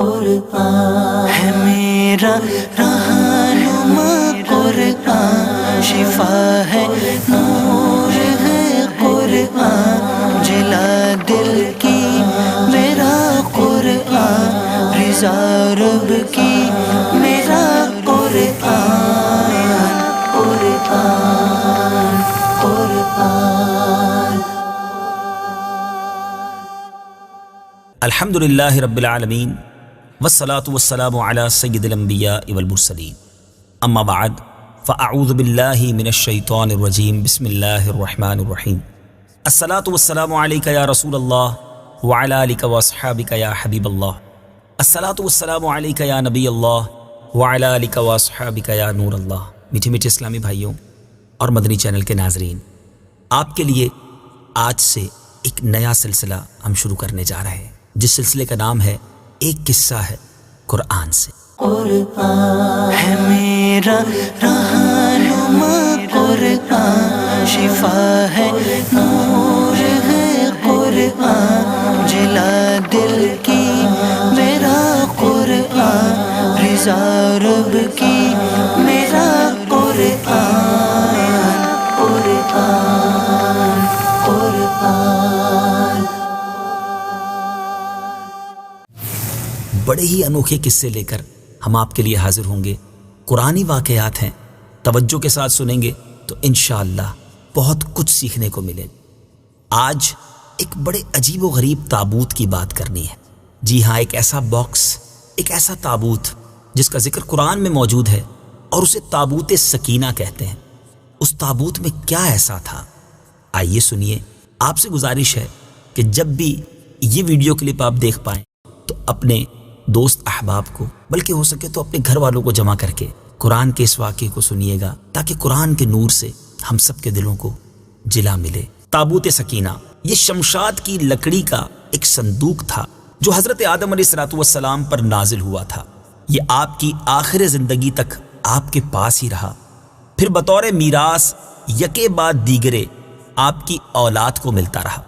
قرآن ہے میرا رہنما قرآن، شفا ہے نور ہے قرآن، جلا دل کی میرا قرآن، رضا رب کی میرا قرآن، قرآن قرآن۔ الحمدللہ رب العالمین والصلاة والسلام علی سید الانبیاء والمرسلین، اما بعد فاعوذ باللہ من الشیطان الرجیم، بسم اللہ الرحمن الرحیم۔ الصلاة والسلام علیک یا رسول اللہ وعلی آلک واصحابک یا حبیب اللہ، الصلاة والسلام علیک یا نبی اللہ وعلی آلک واصحابک یا نور اللہ۔ میٹھے میٹھے اسلامی بھائیوں اور مدنی چینل کے ناظرین، آپ کے لیے آج سے ایک نیا سلسلہ ہم شروع کرنے جا رہے ہیں، جس سلسلے کا نام ہے ایک قصہ ہے قرآن سے۔ قرآن ہے میرا رہنما قرآن، شفا ہے نور ہے قرآن، جلا دل کی میرا قرآن، رضا رب کی میرا قرآن، قرآن قرآن۔ بڑے ہی انوکھے قصے لے کر ہم آپ کے لیے حاضر ہوں گے۔ قرآنی واقعات ہیں، توجہ کے ساتھ سنیں گے تو انشاءاللہ بہت کچھ سیکھنے کو ملے۔ آج ایک بڑے عجیب و غریب تابوت کی بات کرنی ہے۔ جی ہاں، ایک ایسا باکس، ایک ایسا تابوت جس کا ذکر قرآن میں موجود ہے اور اسے تابوت سکینہ کہتے ہیں۔ اس تابوت میں کیا ایسا تھا؟ آئیے سنیے۔ آپ سے گزارش ہے کہ جب بھی یہ ویڈیو کلپ آپ دیکھ پائیں تو اپنے دوست احباب کو، بلکہ ہو سکے تو اپنے گھر والوں کو جمع کر کے قرآن کے اس واقعے کو سنیے گا، تاکہ قرآن کے نور سے ہم سب کے دلوں کو جلا ملے۔ تابوت سکینہ یہ شمشاد کی لکڑی کا ایک صندوق تھا جو حضرت آدم علیہ السلام پر نازل ہوا تھا۔ یہ آپ کی آخر زندگی تک آپ کے پاس ہی رہا، پھر بطور میراث یکے بعد دیگرے آپ کی اولاد کو ملتا رہا،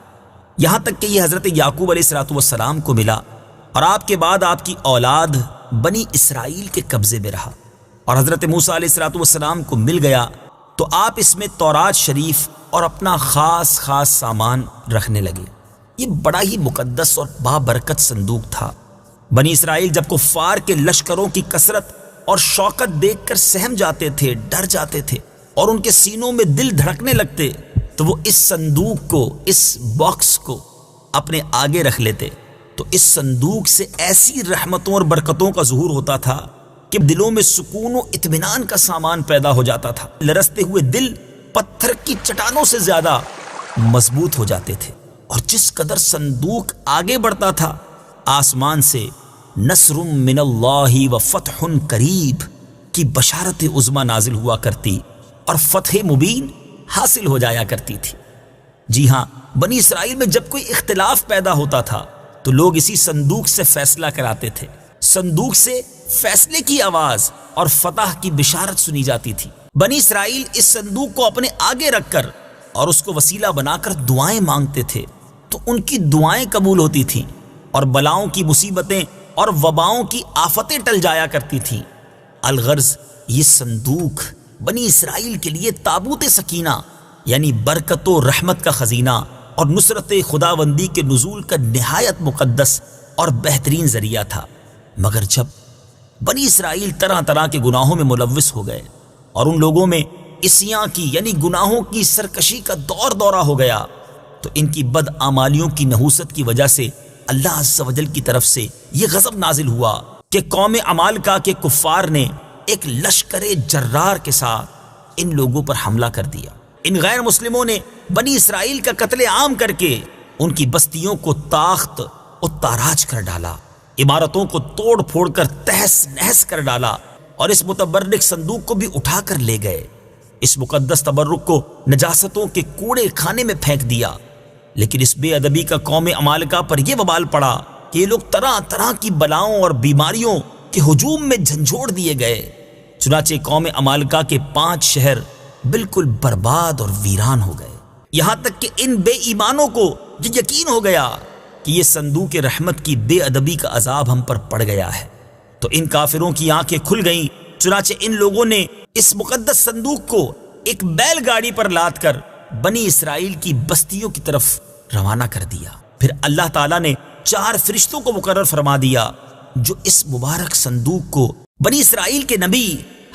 یہاں تک کہ یہ حضرت یعقوب علیہ السلام کو ملا، اور آپ کے بعد آپ کی اولاد بنی اسرائیل کے قبضے میں رہا، اور حضرت موسیٰ علیہ السلام کو مل گیا تو آپ اس میں تورات شریف اور اپنا خاص سامان رکھنے لگے۔ یہ بڑا ہی مقدس اور بابرکت صندوق تھا۔ بنی اسرائیل جب کفار کے لشکروں کی کثرت اور شوکت دیکھ کر سہم جاتے تھے، ڈر جاتے تھے، اور ان کے سینوں میں دل دھڑکنے لگتے، تو وہ اس صندوق کو، اس باکس کو اپنے آگے رکھ لیتے، تو اس صندوق سے ایسی رحمتوں اور برکتوں کا ظہور ہوتا تھا کہ دلوں میں سکون و اطمینان کا سامان پیدا ہو جاتا تھا۔ لرزتے ہوئے دل پتھر کی چٹانوں سے زیادہ مضبوط ہو جاتے تھے، اور جس قدر صندوق آگے بڑھتا تھا، آسمان سے نصر من اللہ و فتح قریب کی بشارت عظمی نازل ہوا کرتی اور فتح مبین حاصل ہو جایا کرتی تھی۔ جی ہاں، بنی اسرائیل میں جب کوئی اختلاف پیدا ہوتا تھا تو لوگ اسی صندوق سے فیصلہ کراتے تھے۔ صندوق سے فیصلے کی آواز اور فتح کی بشارت سنی جاتی تھی۔ بنی اسرائیل اس صندوق کو اپنے آگے رکھ کر اور اس کو وسیلہ بنا کر دعائیں مانگتے تھے، تو ان کی دعائیں قبول ہوتی تھیں، اور بلاؤں کی مصیبتیں اور وباؤں کی آفتیں ٹل جایا کرتی تھیں۔ الغرض یہ صندوق بنی اسرائیل کے لیے تابوت سکینہ یعنی برکت و رحمت کا خزینہ اور نصرت خداوندی کے نزول کا نہایت مقدس اور بہترین ذریعہ تھا۔ مگر جب بنی اسرائیل طرح طرح کے گناہوں میں ملوث ہو گئے اور ان لوگوں میں عصیاں کی یعنی گناہوں کی سرکشی کا دورہ ہو گیا، تو ان کی بدعمالیوں کی نحوست کی وجہ سے اللہ عز و جل کی طرف سے یہ غضب نازل ہوا کہ قوم عمالقہ کے کفار نے ایک لشکر جرار کے ساتھ ان لوگوں پر حملہ کر دیا۔ ان غیر مسلموں نے بنی اسرائیل کا قتل عام کر کے ان کی بستیوں کو تاخت و تاراج کر ڈالا، عمارتوں کو توڑ پھوڑ کر تہس نہس کر ڈالا، اور اس متبرک صندوق کو بھی اٹھا کر لے گئے۔ اس مقدس تبرک کو نجاستوں کے کوڑے خانے میں پھینک دیا۔ لیکن اس بے ادبی کا قوم عمالقہ پر یہ وبال پڑا کہ یہ لوگ طرح طرح کی بلاؤں اور بیماریوں کے ہجوم میں جھنجھوڑ دیے گئے۔ چنانچہ قوم عمالقہ کے 5 شہر بالکل برباد اور ویران ہو گئے، یہاں تک کہ ان بے ایمانوں کو یہ یقین ہو گیا کہ یہ صندوق رحمت کی بے ادبی کا عذاب ہم پر پڑ گیا ہے، تو ان کافروں کی آنکھیں کھل گئیں۔ چنانچہ ان لوگوں نے اس مقدس صندوق کو ایک بیل گاڑی پر لاد کر بنی اسرائیل کی بستیوں کی طرف روانہ کر دیا۔ پھر اللہ تعالیٰ نے 4 فرشتوں کو مقرر فرما دیا جو اس مبارک صندوق کو بنی اسرائیل کے نبی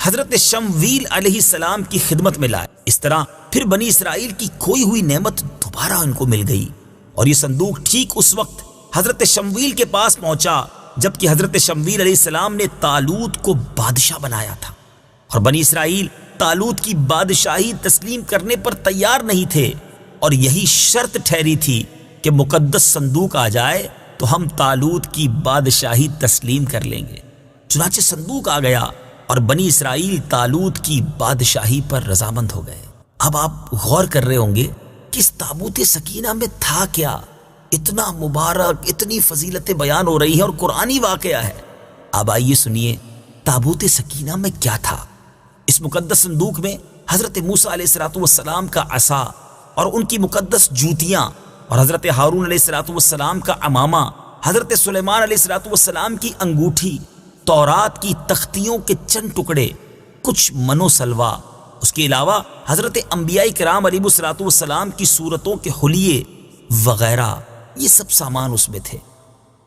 حضرت شمویل علیہ السلام کی خدمت میں لائے۔ اس طرح پھر بنی اسرائیل کی کھوئی ہوئی نعمت دوبارہ ان کو مل گئی، اور یہ صندوق ٹھیک اس وقت حضرت شمویل کے پاس پہنچا جبکہ حضرت شمویل علیہ السلام نے طالوت کو بادشاہ بنایا تھا، اور بنی اسرائیل طالوت کی بادشاہی تسلیم کرنے پر تیار نہیں تھے، اور یہی شرط ٹھہری تھی کہ مقدس صندوق آ جائے تو ہم طالوت کی بادشاہی تسلیم کر لیں گے۔ چنانچہ صندوق آ گیا اور بنی اسرائیل طالوت کی بادشاہی پر رضامند ہو گئے۔ اب آپ غور کر رہے ہوں گے کہ اس تابوت سکینہ میں تھا کیا؟ اتنا مبارک، اتنی فضیلتیں بیان ہو رہی ہیں اور قرآنی واقعہ ہے۔ اب آئیے سنیے تابوت سکینہ میں کیا تھا۔ اس مقدس صندوق میں حضرت موسیٰ علیہ السلام کا عصا اور ان کی مقدس جوتیاں، اور حضرت ہارون علیہ السلام کا عمامہ، حضرت سلیمان علیہ السلام کی انگوٹھی، تورات کی تختیوں کے چند ٹکڑے، کچھ من و سلوا، اس کے علاوہ حضرت انبیاء کرام علیہ السلام کی صورتوں کے حلیے وغیرہ، یہ سب سامان اس میں تھے۔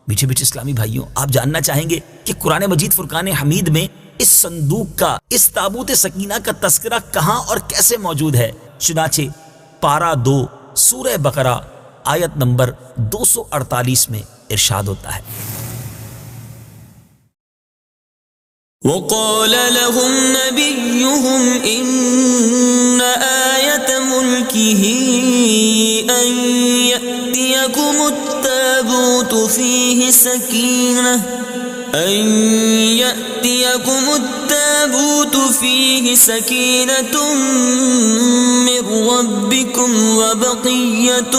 میٹھے میٹھے اسلامی بھائیوں، آپ جاننا چاہیں گے کہ قرآن مجید فرقان حمید میں اس صندوق کا، اس تابوت سکینہ کا تذکرہ کہاں اور کیسے موجود ہے؟ چنانچہ پارہ 2 سورہ بقرہ آیت نمبر 248 میں ارشاد ہوتا ہے، وقال لهم نبيهم إن آية ملكه أن يأتيكم التابوت فيه سكينة من ربكم وبقية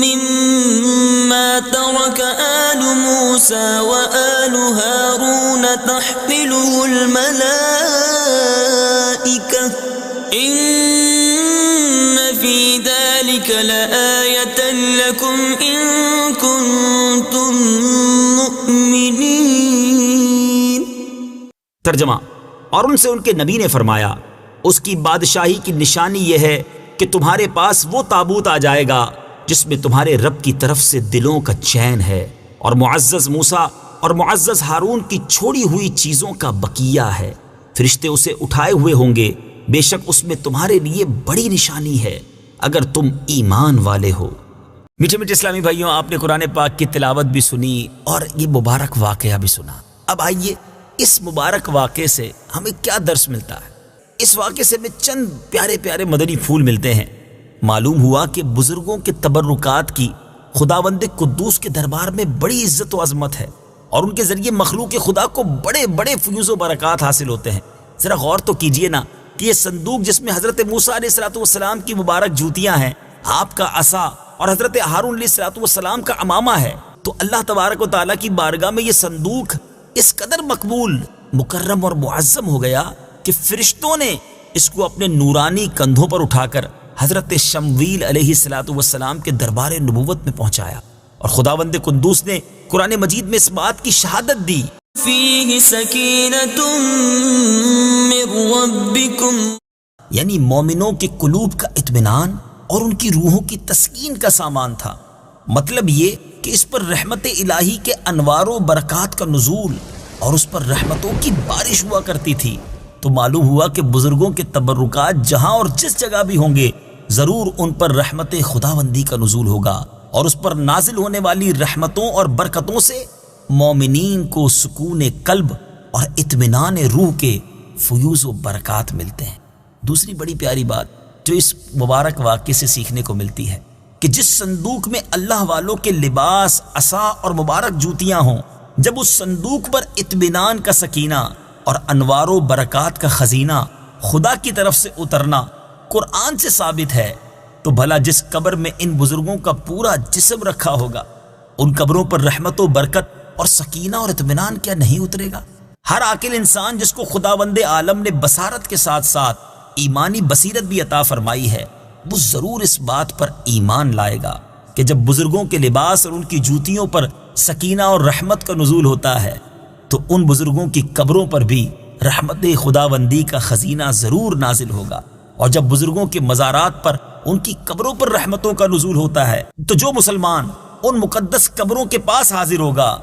مما ترك آل موسى وآل هارون تحمله الملائكة إن في ذلك لآية لكم إن كنتم مؤمنين۔ ترجمہ، اور ان سے ان کے نبی نے فرمایا اس کی بادشاہی کی نشانی یہ ہے کہ تمہارے پاس وہ تابوت آ جائے گا جس میں تمہارے رب کی طرف سے دلوں کا چین ہے، اور معزز موسیٰ اور معزز ہارون کی چھوڑی ہوئی چیزوں کا بقیہ ہے۔ فرشتے اسے اٹھائے ہوئے ہوں گے، بے شک اس میں تمہارے لیے بڑی نشانی ہے اگر تم ایمان والے ہو۔ میٹھے میٹھے اسلامی بھائیوں، آپ نے قرآن پاک کی تلاوت بھی سنی اور یہ مبارک واقعہ بھی سنا۔ اب آئیے اس مبارک واقعے سے ہمیں کیا درس ملتا ہے؟ اس واقعے سے ہمیں چند پیارے پیارے مدنی پھول ملتے ہیں۔ معلوم ہوا کہ بزرگوں کے تبرکات کی خداوند قدوس کے دربار میں بڑی عزت و عظمت ہے، اور ان کے ذریعے مخلوق خدا کو بڑے بڑے فیوز و برکات حاصل ہوتے ہیں۔ ذرا غور تو کیجئے نا کہ یہ صندوق جس میں حضرت موسیٰ علیہ السلام کی مبارک جوتیاں ہیں، آپ کا عصا اور حضرت ہارون علیہ السلام کا عمامہ ہے، تو اللہ تبارک و تعالیٰ کی بارگاہ میں یہ صندوق اس قدر مقبول، مکرم اور معظم ہو گیا کہ فرشتوں نے اس کو اپنے نورانی کندھوں پر اٹھا کر حضرت شمویل علیہ السلام کے دربار نبوت میں پہنچایا، اور خداوند قدوس نے قرآن مجید میں اس بات کی شہادت دی، فیہ سکینۃ من ربکم، یعنی مومنوں کے قلوب کا اطمینان اور ان کی روحوں کی تسکین کا سامان تھا۔ مطلب یہ کہ اس پر رحمت الہی کے انوار و برکات کا نزول اور اس پر رحمتوں کی بارش ہوا کرتی تھی۔ تو معلوم ہوا کہ بزرگوں کے تبرکات جہاں اور جس جگہ بھی ہوں گے، ضرور ان پر رحمت خداوندی کا نزول ہوگا، اور اس پر نازل ہونے والی رحمتوں اور برکتوں سے مومنین کو سکون قلب اور اطمینان روح کے فیوز و برکات ملتے ہیں۔ دوسری بڑی پیاری بات جو اس مبارک واقعے سے سیکھنے کو ملتی ہے کہ جس صندوق میں اللہ والوں کے لباس، عصا اور مبارک جوتیاں ہوں، جب اس صندوق پر اطمینان کا سکینہ اور انوار و برکات کا خزینہ خدا کی طرف سے اترنا قرآن سے ثابت ہے، تو بھلا جس قبر میں ان بزرگوں کا پورا جسم رکھا ہوگا، ان قبروں پر رحمت و برکت اور سکینہ اور اطمینان کیا نہیں اترے گا؟ ہر عاقل انسان جس کو خداوند عالم نے بصارت کے ساتھ ساتھ ایمانی بصیرت بھی عطا فرمائی ہے، وہ ضرور اس بات پر ایمان لائے گا کہ جب بزرگوں کے لباس اور ان کی جوتیوں پر سکینہ اور رحمت کا نزول ہوتا ہے تو ان بزرگوں کی قبروں پر بھی رحمت خداوندی کا خزینہ ضرور نازل ہوگا، اور جب بزرگوں کے مزارات پر ان کی قبروں پر رحمتوں کا نزول ہوتا ہے تو جو مسلمان ان مقدس قبروں کے پاس حاضر ہوگا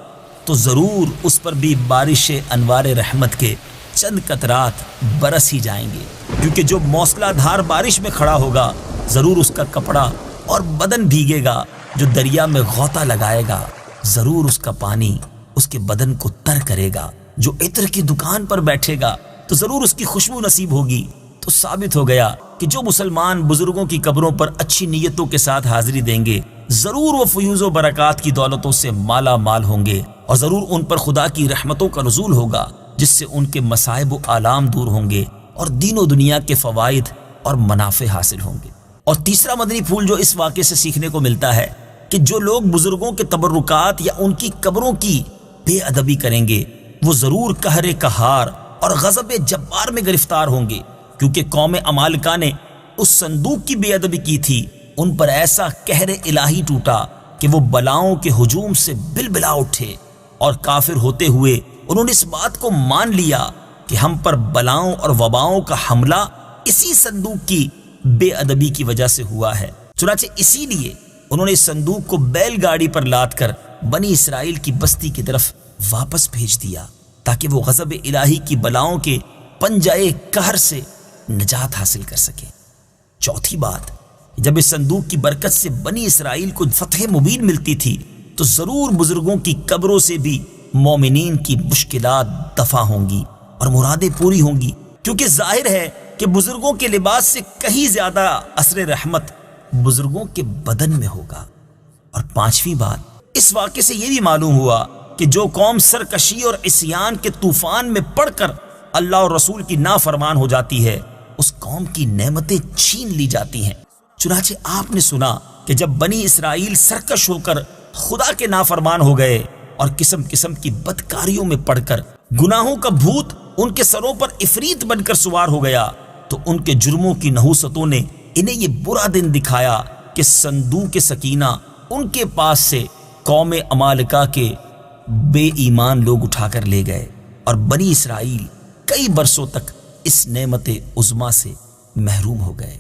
تو ضرور اس پر بھی بارش انوار رحمت کے چند قطرات برس ہی جائیں گے، کیونکہ جو موسلا دھار بارش میں کھڑا ہوگا ضرور اس کا کپڑا اور بدن بھیگے گا، جو دریا میں غوطہ لگائے گا ضرور اس کا پانی اس کے بدن کو تر کرے گا، جو عطر کی دکان پر بیٹھے گا تو ضرور اس کی خوشبو نصیب ہوگی۔ تو ثابت ہو گیا کہ جو مسلمان بزرگوں کی قبروں پر اچھی نیتوں کے ساتھ حاضری دیں گے ضرور وہ فیوز و برکات کی دولتوں سے مالا مال ہوں گے، اور ضرور ان پر خدا کی رحمتوں کا نزول ہوگا جس سے ان کے مصائب و آلام دور ہوں گے اور دین و دنیا کے فوائد اور منافع حاصل ہوں گے۔ اور تیسرا مدنی پھول جو اس واقعے سے سیکھنے کو ملتا ہے کہ جو لوگ بزرگوں کے تبرکات یا ان کی قبروں کی بے ادبی کریں گے وہ ضرور قہر قہار اور غضب جبار میں گرفتار ہوں گے، کیونکہ قوم عمالقہ نے اس صندوق کی بے ادبی کی تھی، ان پر ایسا قہر الہی ٹوٹا کہ وہ بلاؤں کے ہجوم سے بلبلا اٹھے، اور کافر ہوتے ہوئے انہوں نے اس بات کو مان لیا کہ ہم پر بلاؤں اور وباؤں کا حملہ اسی صندوق کی بے ادبی کی وجہ سے ہوا ہے، چنانچہ اسی لیے انہوں نے اس صندوق کو بیل گاڑی پر لاد کر بنی اسرائیل کی بستی کی طرف واپس بھیج دیا تاکہ وہ غضب الہی کی بلاؤں کے پنجائے قہر سے نجات حاصل کر سکیں۔ چوتھی بات، جب اس صندوق کی برکت سے بنی اسرائیل کو فتح مبین ملتی تھی تو ضرور بزرگوں کی قبروں سے بھی مومنین کی مشکلات دفع ہوں گی اور مرادیں پوری ہوں گی، کیونکہ ظاہر ہے کہ بزرگوں کے لباس سے کہیں زیادہ اثر رحمت بزرگوں کے بدن میں ہوگا۔ اور پانچویں بات، اس واقعے سے یہ بھی معلوم ہوا کہ جو قوم سرکشی اور عصیان کے طوفان میں پڑ کر اللہ اور رسول کی نافرمان ہو جاتی ہے اس قوم کی نعمتیں چھین لی جاتی ہیں۔ چنانچہ آپ نے سنا کہ جب بنی اسرائیل سرکش ہو کر خدا کے نافرمان ہو گئے اور قسم قسم کی بدکاریوں میں پڑ کر گناہوں کا بھوت ان کے سروں پر عفریت بن کر سوار ہو گیا تو ان کے جرموں کی نحوستوں نے انہیں یہ برا دن دکھایا کہ صندوق سکینہ ان کے پاس سے قوم عمالقہ کے بے ایمان لوگ اٹھا کر لے گئے، اور بنی اسرائیل کئی برسوں تک اس نعمت عظما سے محروم ہو گئے۔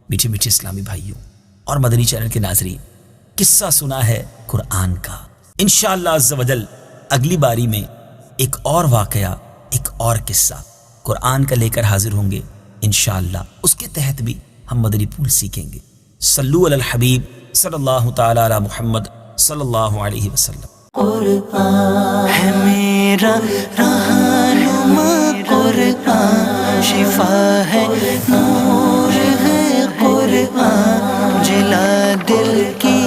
میٹھے میٹھے اسلامی بھائیوں اور مدنی چینل کے ناظرین، قصہ سنا ہے قرآن کا، انشاءاللہ عز و جل اگلی باری میں ایک اور واقعہ، ایک اور قصہ قرآن کا لے کر حاضر ہوں گے انشاءاللہ، اس کے تحت بھی ہم مدنی پھول سیکھیں گے۔ صلو علی الحبیب صلی اللہ تعالی علی محمد صلی اللہ علیہ وسلم۔ قرآن ہے میرا رہنما، قرآن شفا ہے، نور ہے قرآن، جلا دل کی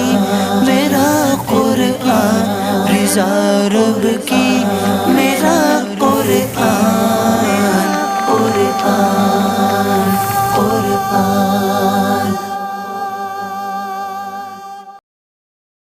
میرا قرآن، رضا رب کی میرا قرآن، قرآن قرآن